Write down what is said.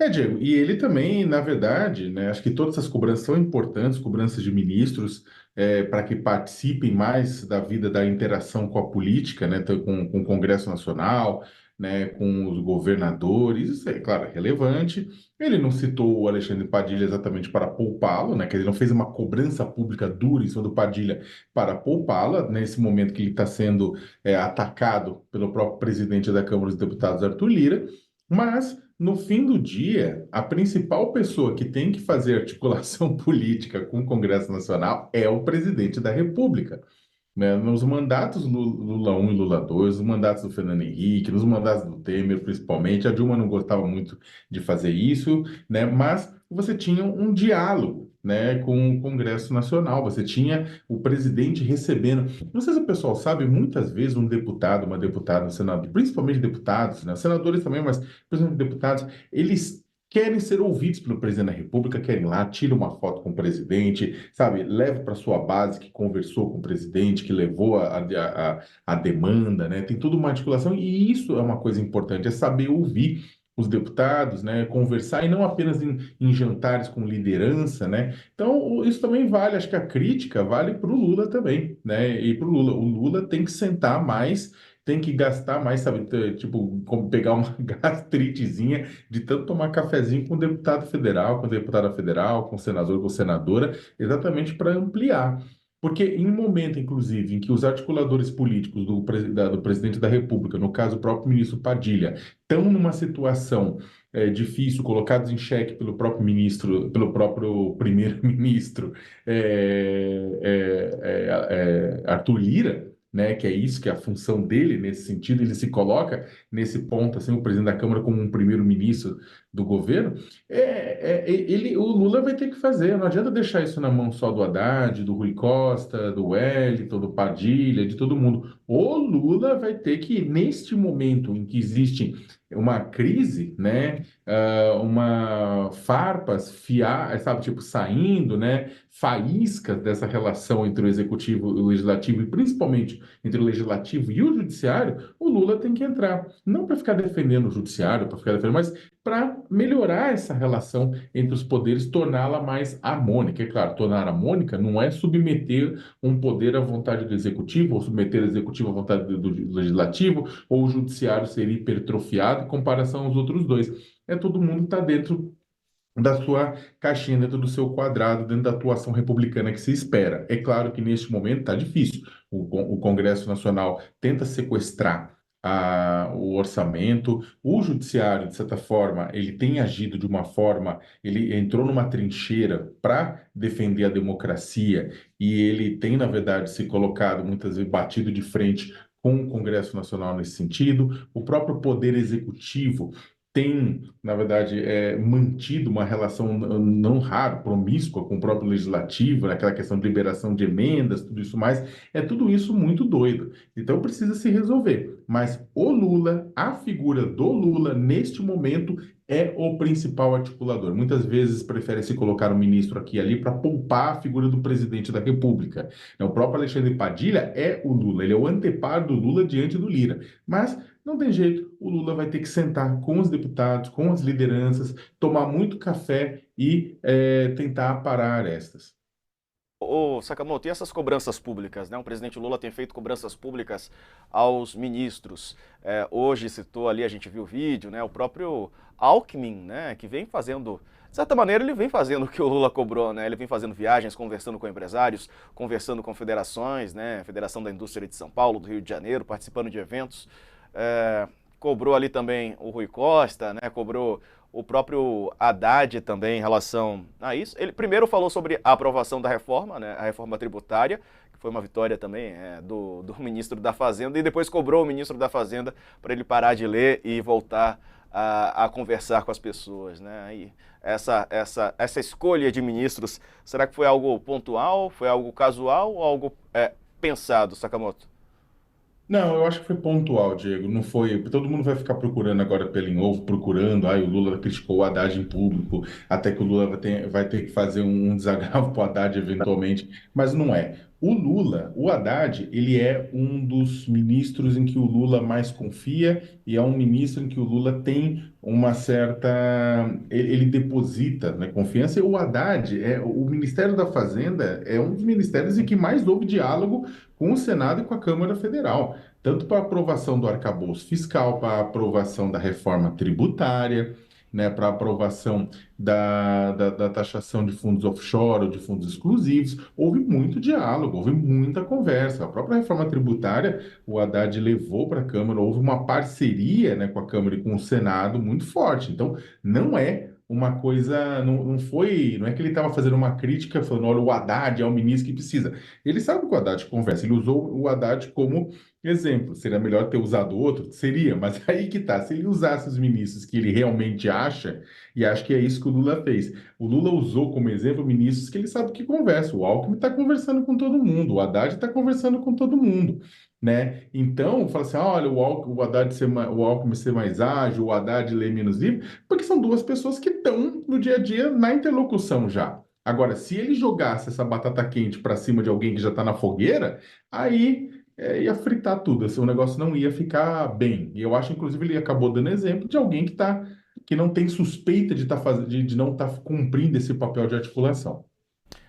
Diego, e ele também, na verdade, né, acho que todas essas cobranças são importantes, cobranças de ministros, para que participem mais da vida da interação com a política, né, então, com o Congresso Nacional, né, com os governadores, isso é, claro, é relevante. Ele não citou o Alexandre Padilha exatamente para poupá-lo, né, que ele não fez uma cobrança pública dura em cima do Padilha para poupá-lo, nesse momento que ele está sendo atacado pelo próprio presidente da Câmara dos Deputados, Arthur Lira, mas no fim do dia, a principal pessoa que tem que fazer articulação política com o Congresso Nacional é o presidente da República, né? Nos mandatos Lula 1 e Lula 2, nos mandatos do Fernando Henrique, nos mandatos do Temer, principalmente, a Dilma não gostava muito de fazer isso, né? Mas você tinha um diálogo, né, com o Congresso Nacional, você tinha o presidente recebendo. Não sei se o pessoal sabe, muitas vezes um deputado, uma deputada, um senador, principalmente deputados, né, senadores também, mas principalmente deputados, eles querem ser ouvidos pelo presidente da República, querem ir lá, tira uma foto com o presidente, sabe, leva para sua base que conversou com o presidente, que levou a demanda, né? Tem toda uma articulação e isso é uma coisa importante, é saber ouvir os deputados, né, conversar e não apenas em jantares com liderança, né? Então, isso também vale, acho que a crítica vale para o Lula também, né? E para o Lula tem que sentar mais, tem que gastar mais, sabe? Tipo, como pegar uma gastritezinha de tanto tomar cafezinho com o deputado federal, com a deputada federal, com o senador, com a senadora, exatamente para ampliar. Porque em um momento, inclusive, em que os articuladores políticos do presidente da República, no caso o próprio ministro Padilha, estão numa situação difícil, colocados em xeque pelo próprio ministro, pelo próprio primeiro-ministro Arthur Lira, né, que é isso, que é a função dele nesse sentido, ele se coloca nesse ponto, assim, o presidente da Câmara como um primeiro-ministro do governo, o Lula vai ter que fazer, não adianta deixar isso na mão só do Haddad, do Rui Costa, do Wellington, do Padilha, de todo mundo. O Lula vai ter que, neste momento em que existe uma crise, né, uma farpas, sabe, tipo, saindo, né, faíscas dessa relação entre o executivo e o legislativo, e principalmente entre o legislativo e o judiciário, o Lula tem que entrar. Não para ficar defendendo o judiciário, para ficar defendendo, mas para melhorar essa relação entre os poderes, torná-la mais harmônica. É claro, tornar harmônica não é submeter um poder à vontade do executivo, ou submeter o executivo à vontade do legislativo, ou o judiciário ser hipertrofiado em comparação aos outros dois. É todo mundo está dentro da sua caixinha, dentro do seu quadrado, dentro da atuação republicana que se espera. É claro que neste momento está difícil. O Congresso Nacional tenta sequestrar o orçamento, o judiciário, de certa forma, ele tem agido de uma forma, ele entrou numa trincheira para defender a democracia e ele tem, na verdade, se colocado muitas vezes batido de frente com o Congresso Nacional nesse sentido. O próprio Poder Executivo tem, na verdade, mantido uma relação não raro, promíscua com o próprio legislativo, naquela questão de liberação de emendas, tudo isso mais, é tudo isso muito doido. Então precisa se resolver. Mas o Lula, a figura do Lula, neste momento, é o principal articulador. Muitas vezes prefere se colocar um ministro aqui e ali para poupar a figura do presidente da República. O próprio Alexandre Padilha é o Lula, ele é o anteparo do Lula diante do Lira. Mas não tem jeito, o Lula vai ter que sentar com os deputados, com as lideranças, tomar muito café e tentar parar arestas. Ô, Sakamoto, e essas cobranças públicas, né? O presidente Lula tem feito cobranças públicas aos ministros. Hoje citou ali, a gente viu o vídeo, né? O próprio Alckmin, né? Que vem fazendo, de certa maneira, ele vem fazendo o que o Lula cobrou, né? Ele vem fazendo viagens, conversando com empresários, conversando com federações, né? Federação da Indústria de São Paulo, do Rio de Janeiro, participando de eventos. Cobrou ali também o Rui Costa, né? Cobrou o próprio Haddad também em relação a isso. Ele primeiro falou sobre a aprovação da reforma, né, a reforma tributária, que foi uma vitória também do ministro da Fazenda, e depois cobrou o ministro da Fazenda para ele parar de ler e voltar a conversar com as pessoas. Né? E essa escolha de ministros, será que foi algo pontual, foi algo casual ou algo pensado, Sakamoto? Não, eu acho que foi pontual, Diego. Não foi. Todo mundo vai ficar procurando agora pelo em ovo, procurando. O Lula criticou o Haddad em público, até que o Lula vai ter que fazer um desagravo para o Haddad eventualmente. Mas não é. O Lula, o Haddad, ele é um dos ministros em que o Lula mais confia e é um ministro em que o Lula tem uma certa. Ele deposita, né, confiança. E o Haddad, o Ministério da Fazenda é um dos ministérios em que mais houve diálogo com o Senado e com a Câmara Federal, tanto para aprovação do arcabouço fiscal, para aprovação da reforma tributária, né, para aprovação da taxação de fundos offshore ou de fundos exclusivos. Houve muito diálogo, houve muita conversa. A própria reforma tributária, o Haddad levou para a Câmara, houve uma parceria, né, com a Câmara e com o Senado muito forte. Então, não é uma coisa, não é que ele estava fazendo uma crítica falando, olha, o Haddad é o ministro que precisa. Ele sabe que o Haddad conversa, ele usou o Haddad como exemplo. Seria melhor ter usado outro? Seria, mas aí que tá. Se ele usasse os ministros que ele realmente acha, e acho que é isso que o Lula fez. O Lula usou como exemplo ministros que ele sabe que conversa. O Alckmin está conversando com todo mundo, o Haddad está conversando com todo mundo. Né? Então, fala assim: olha, o Haddad o Alckmin ser mais ágil, o Haddad ler menos livre, porque são duas pessoas que estão no dia a dia na interlocução já. Agora, se ele jogasse essa batata quente para cima de alguém que já está na fogueira, aí ia fritar tudo, assim, o negócio não ia ficar bem. E eu acho, inclusive, ele acabou dando exemplo de alguém que não tem suspeita de não estar cumprindo esse papel de articulação.